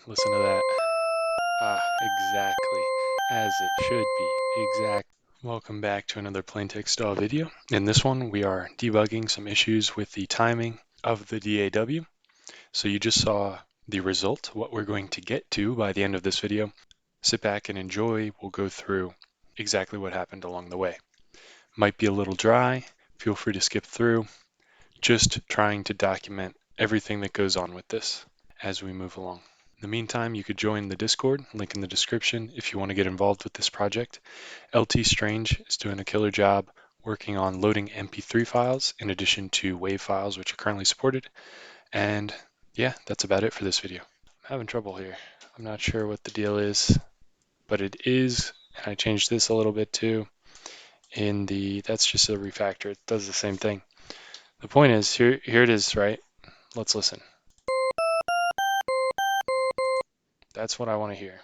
Listen to that. Ah, exactly. As it should be. Exact. Welcome back to another plaintext style video. In this one, we are debugging some issues with the timing of the DAW. So you just saw the result, what we're going to get to by the end of this video. Sit back and enjoy. We'll go through exactly what happened along the way. Might be a little dry. Feel free to skip through. Just trying to document everything that goes on with this as we move along. In the meantime, you could join the Discord, link in the description, if you want to get involved with this project. LT Strange is doing a killer job working on loading MP3 files in addition to WAV files, which are currently supported. And yeah, that's about it for this video. I'm having trouble here. I'm not sure what the deal is, but it is, and I changed this a little bit too, that's just a refactor. It does the same thing. The point is, here it is, right? Let's listen. That's what I want to hear.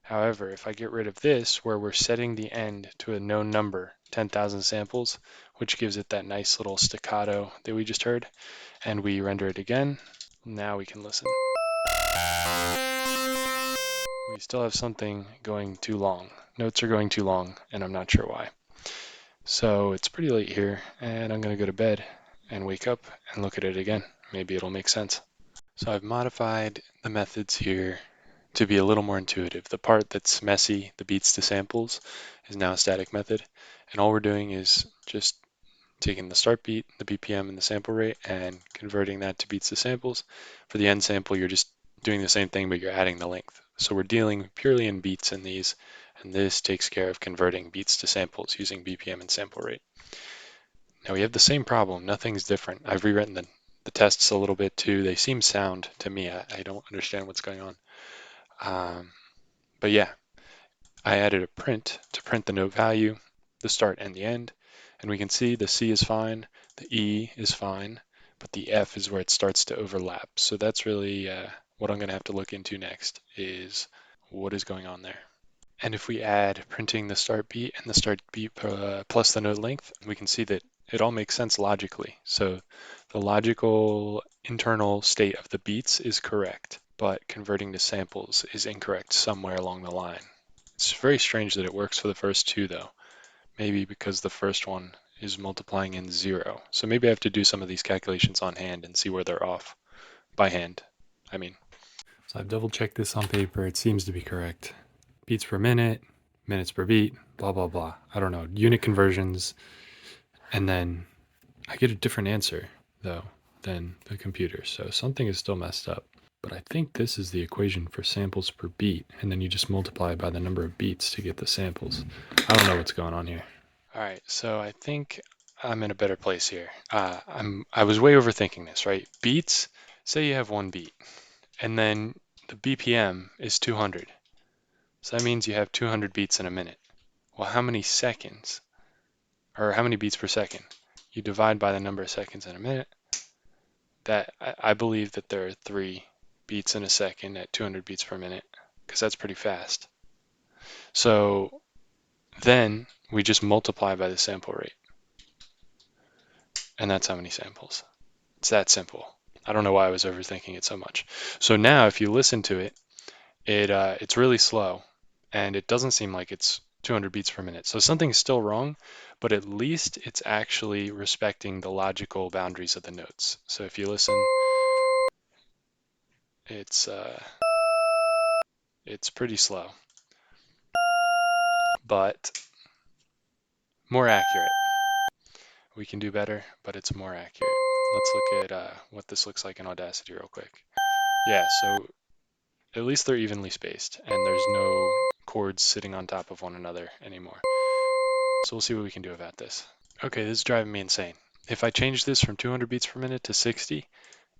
However, if I get rid of this, where we're setting the end to a known number, 10,000 samples, which gives it that nice little staccato that we just heard, and we render it again, now we can listen. We still have something going too long. Notes are going too long, and I'm not sure why. So it's pretty late here, and I'm going to go to bed and wake up and look at it again. Maybe it'll make sense. So I've modified the methods here to be a little more intuitive. The part that's messy, the beats to samples, is now a static method. And all we're doing is just taking the start beat, the BPM, and the sample rate and converting that to beats to samples. For the end sample, you're just doing the same thing, but you're adding the length. So we're dealing purely in beats in these, and this takes care of converting beats to samples using BPM and sample rate. Now we have the same problem. Nothing's different. I've rewritten the tests a little bit too. They seem sound to me. I don't understand what's going on. But yeah, I added a print to print the note value, the start and the end, and we can see the C is fine, the E is fine, but the F is where it starts to overlap. So that's really what I'm going to have to look into next, is what is going on there. And if we add printing the start beat and the start beat plus the note length, we can see that it all makes sense logically. So the logical internal state of the beats is correct, but converting to samples is incorrect somewhere along the line. It's very strange that it works for the first two though. Maybe because the first one is multiplying in 0. So maybe I have to do some of these calculations on hand and see where they're off. By hand, I mean. So I've double checked this on paper. It seems to be correct. Beats per minute, minutes per beat, blah, blah, blah. I don't know, unit conversions. And then I get a different answer though than the computer. So something is still messed up. But I think this is the equation for samples per beat, and then you just multiply by the number of beats to get the samples. I don't know what's going on here. All right, so I think I'm in a better place here. I was way overthinking this, right? Beats, say you have one beat, and then the BPM is 200. So that means you have 200 beats in a minute. Well, how many seconds, or how many beats per second? You divide by the number of seconds in a minute. That I believe that there are 3 beats in a second at 200 beats per minute, because that's pretty fast. So then we just multiply by the sample rate. And that's how many samples. It's that simple. I don't know why I was overthinking it so much. So now if you listen to it, it's really slow, and it doesn't seem like it's 200 beats per minute. So something's still wrong, but at least it's actually respecting the logical boundaries of the notes. So if you listen, it's pretty slow, but more accurate. We can do better, but it's more accurate. Let's look at what this looks like in Audacity real quick. Yeah, so at least they're evenly spaced, and there's no chords sitting on top of one another anymore. So we'll see what we can do about this. Okay, this is driving me insane. If I change this from 200 beats per minute to 60,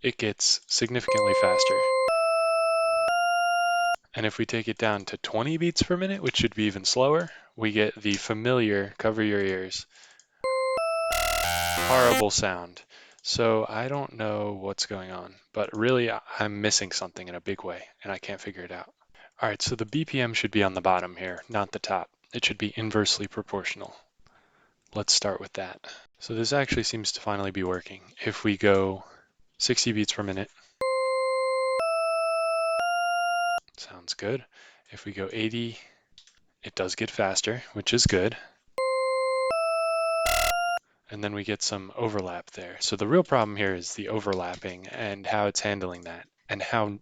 it gets significantly faster. And if we take it down to 20 beats per minute, which should be even slower, we get the familiar, cover your ears, horrible sound. So I don't know what's going on, but really I'm missing something in a big way, and I can't figure it out. All right, so the BPM should be on the bottom here, not the top. It should be inversely proportional. Let's start with that. So this actually seems to finally be working. If we go 60 beats per minute, Sounds good. If we go 80, it does get faster, which is good. And then we get some overlap there. So the real problem here is the overlapping and how it's handling that, and how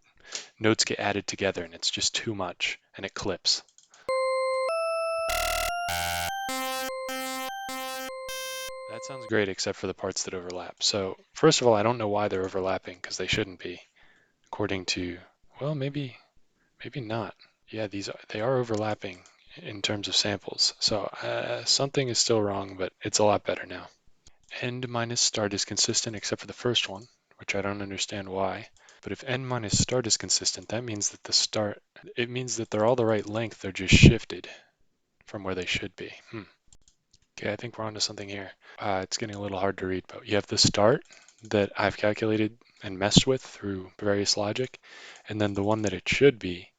notes get added together and it's just too much and it clips. That sounds great except for the parts that overlap. So first of all, I don't know why they're overlapping because they shouldn't be, according to, well, maybe not. Yeah, they are overlapping in terms of samples. So something is still wrong, but it's a lot better now. End minus start is consistent except for the first one, which I don't understand why. But if end minus start is consistent, that means that it means that they're all the right length, they're just shifted from where they should be. Okay, I think we're onto something here. It's getting a little hard to read, but you have the start that I've calculated and messed with through various logic, and then the one that it should be,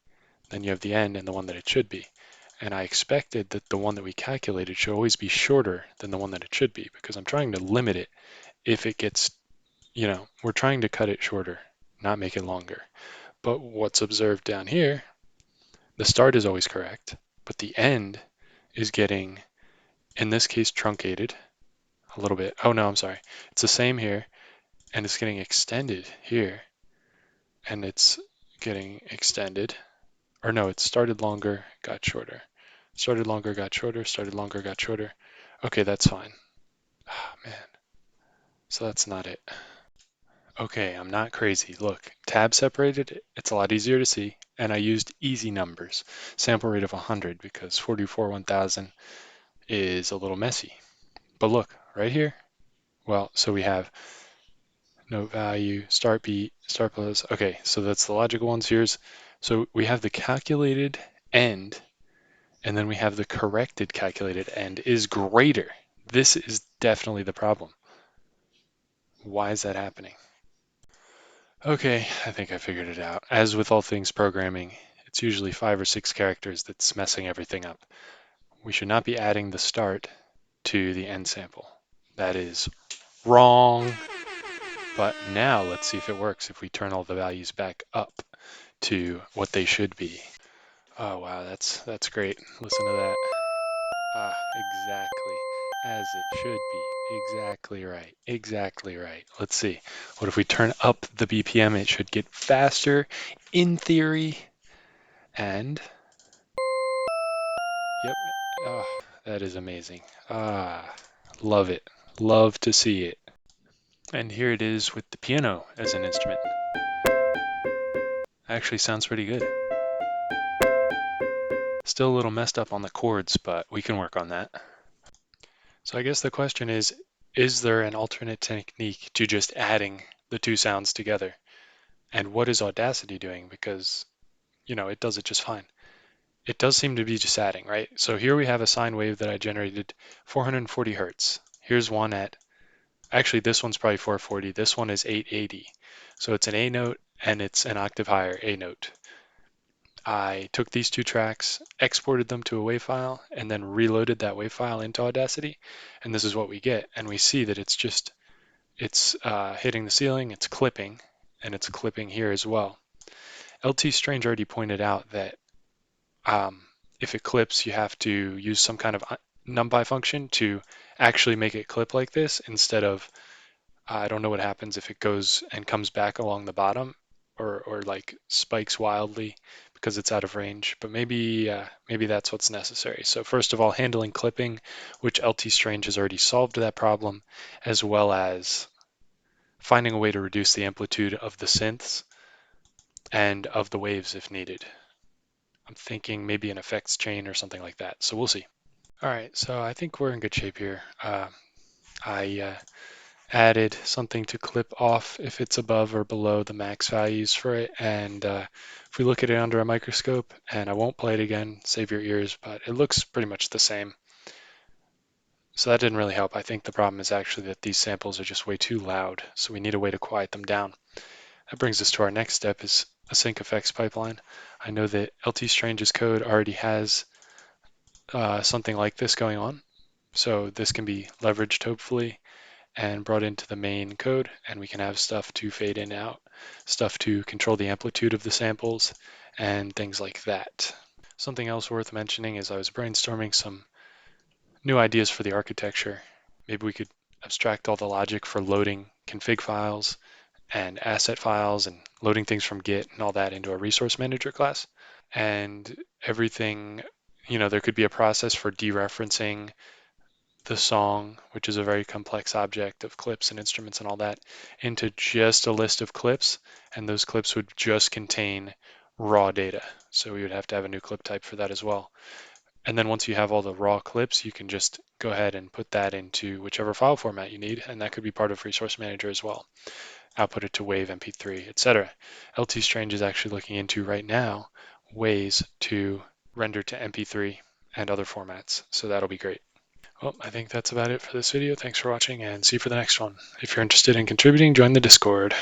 then you have the end and the one that it should be. And I expected that the one that we calculated should always be shorter than the one that it should be, because I'm trying to limit it if it gets, we're trying to cut it shorter, not make it longer. But what's observed down here, the start is always correct, but the end is getting, in this case, truncated a little bit. Oh no, I'm sorry. It's the same here, and it's getting extended here, and it's getting extended. Or no, it started longer, got shorter. Started longer, got shorter, started longer, got shorter. Okay, that's fine. Ah, man. So that's not it. Okay, I'm not crazy. Look, tab separated, it's a lot easier to see, and I used easy numbers. Sample rate of 100 because 44 1000 is a little messy. But look, right here, well, so we have note value, start beat, start plus. Okay, so that's the logical ones. So we have the calculated end, and then we have the corrected calculated end is greater. This is definitely the problem. Why is that happening? Okay, I think I figured it out. As with all things programming, it's usually 5 or 6 characters that's messing everything up. We should not be adding the start to the end sample. That is wrong. But now let's see if it works if we turn all the values back up to what they should be. Oh wow, that's great. Listen to that. Ah, exactly as it should be. Exactly right. Exactly right. Let's see. What if we turn up the BPM? It should get faster in theory. And yep. Ah, that is amazing. Ah, love it. Love to see it. And here it is with the piano as an instrument. Actually sounds pretty good. Still a little messed up on the chords, but we can work on that. So I guess the question is there an alternate technique to just adding the two sounds together? And what is Audacity doing? Because, it does it just fine. It does seem to be just adding, right? So here we have a sine wave that I generated 440 hertz. Here's one actually this one's probably 440. This one is 880. So it's an A note and it's an octave higher A note. I took these two tracks, exported them to a WAV file, and then reloaded that WAV file into Audacity, and this is what we get. And we see that it's hitting the ceiling, it's clipping, and it's clipping here as well. LT Strange already pointed out that if it clips, you have to use some kind of numpy function to actually make it clip like this instead of, I don't know what happens if it goes and comes back along the bottom or like spikes wildly because it's out of range, but maybe that's what's necessary. So first of all, handling clipping, which LT Strange has already solved that problem, as well as finding a way to reduce the amplitude of the synths and of the waves if needed. I'm thinking maybe an effects chain or something like that. So we'll see. All right, so I think we're in good shape here. I added something to clip off if it's above or below the max values for it. And if we look at it under a microscope, and I won't play it again, save your ears, but it looks pretty much the same. So that didn't really help. I think the problem is actually that these samples are just way too loud, so we need a way to quiet them down. That brings us to our next step, is a sync effects pipeline. I know that LT Strange's code already has something like this going on, so this can be leveraged hopefully. and brought into the main code, and we can have stuff to fade in and out, stuff to control the amplitude of the samples, and things like that. Something else worth mentioning is I was brainstorming some new ideas for the architecture. Maybe we could abstract all the logic for loading config files and asset files and loading things from Git and all that into a resource manager class. And everything, there could be a process for dereferencing the song, which is a very complex object of clips and instruments and all that, into just a list of clips. And those clips would just contain raw data. So we would have to have a new clip type for that as well. And then once you have all the raw clips, you can just go ahead and put that into whichever file format you need, and that could be part of Resource Manager as well. Output it to WAV, MP3, etc. LT Strange is actually looking into right now ways to render to MP3 and other formats, so that'll be great. Well, I think that's about it for this video. Thanks for watching, and see you for the next one. If you're interested in contributing, join the Discord.